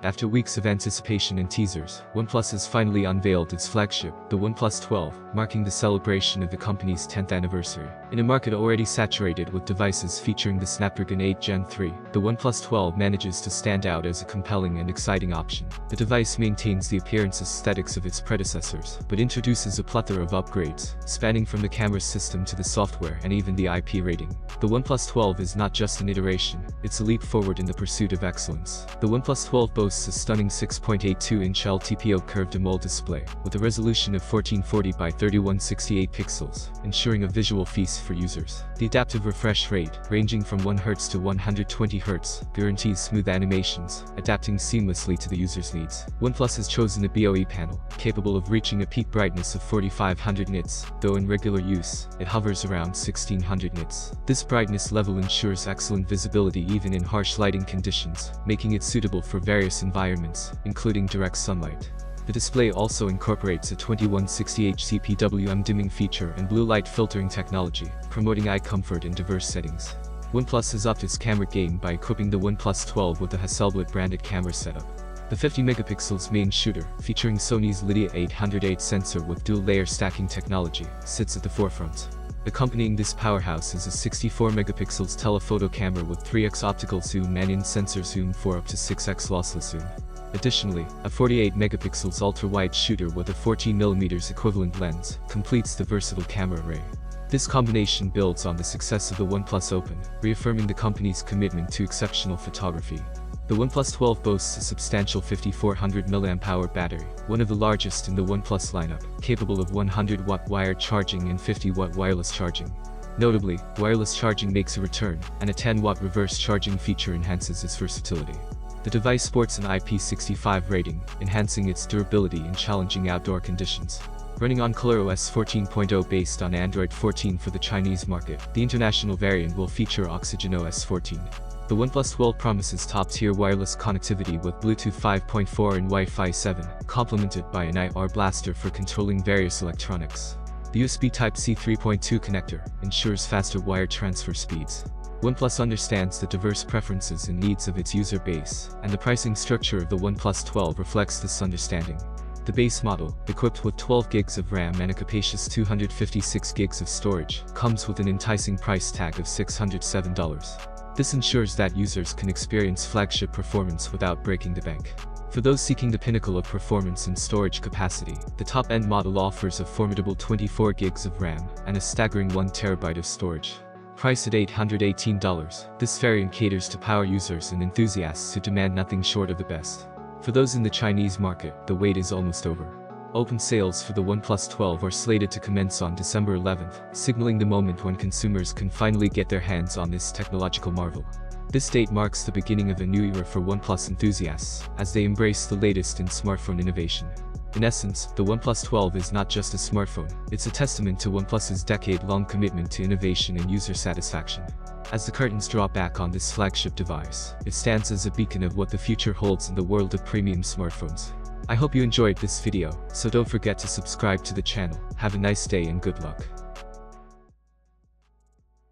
After weeks of anticipation and teasers, OnePlus has finally unveiled its flagship, the OnePlus 12, marking the celebration of the company's 10th anniversary. In a market already saturated with devices featuring the Snapdragon 8 Gen 3, the OnePlus 12 manages to stand out as a compelling and exciting option. The device maintains the appearance aesthetics of its predecessors, but introduces a plethora of upgrades, spanning from the camera system to the software and even the IP rating. The OnePlus 12 is not just an iteration, it's a leap forward in the pursuit of excellence. The OnePlus 12 boasts a stunning 6.82-inch LTPO curved AMOLED display, with a resolution of 1440 by 3168 pixels, ensuring a visual feast for users. The adaptive refresh rate, ranging from 1 Hz to 120 Hz, guarantees smooth animations, adapting seamlessly to the user's needs. OnePlus has chosen a BOE panel, capable of reaching a peak brightness of 4500 nits, though in regular use, it hovers around 1600 nits. This brightness level ensures excellent visibility even in harsh lighting conditions, making it suitable for various environments, including direct sunlight. The display also incorporates a 2160H CPWM dimming feature and blue light filtering technology, promoting eye comfort in diverse settings. OnePlus has upped its camera game by equipping the OnePlus 12 with a Hasselblad branded camera setup. The 50MP main shooter, featuring Sony's Lydia 808 sensor with dual-layer stacking technology, sits at the forefront. Accompanying this powerhouse is a 64MP telephoto camera with 3x optical zoom and in-sensor zoom for up to 6x lossless zoom. Additionally, a 48MP ultra-wide shooter with a 14mm equivalent lens completes the versatile camera array. This combination builds on the success of the OnePlus Open, reaffirming the company's commitment to exceptional photography. The OnePlus 12 boasts a substantial 5400 mAh battery, one of the largest in the OnePlus lineup, capable of 100-watt wired charging and 50-watt wireless charging. Notably, wireless charging makes a return, and a 10-watt reverse charging feature enhances its versatility. The device sports an IP65 rating, enhancing its durability in challenging outdoor conditions. Running on ColorOS 14.0 based on Android 14 for the Chinese market, the international variant will feature OxygenOS 14. The OnePlus 12 promises top-tier wireless connectivity with Bluetooth 5.4 and Wi-Fi 7, complemented by an IR blaster for controlling various electronics. The USB Type-C 3.2 connector ensures faster wire transfer speeds. OnePlus understands the diverse preferences and needs of its user base, and the pricing structure of the OnePlus 12 reflects this understanding. The base model, equipped with 12 GB of RAM and a capacious 256 GB of storage, comes with an enticing price tag of $607. This ensures that users can experience flagship performance without breaking the bank. For those seeking the pinnacle of performance and storage capacity, the top-end model offers a formidable 24 GB of RAM and a staggering 1 TB of storage. Priced at $818, this variant caters to power users and enthusiasts who demand nothing short of the best. For those in the Chinese market, the wait is almost over. Open sales for the OnePlus 12 are slated to commence on December 11th, signaling the moment when consumers can finally get their hands on this technological marvel. This date marks the beginning of a new era for OnePlus enthusiasts, as they embrace the latest in smartphone innovation. In essence, the OnePlus 12 is not just a smartphone, it's a testament to OnePlus's decade-long commitment to innovation and user satisfaction. As the curtains draw back on this flagship device, it stands as a beacon of what the future holds in the world of premium smartphones. I hope you enjoyed this video, so don't forget to subscribe to the channel. Have a nice day and good luck.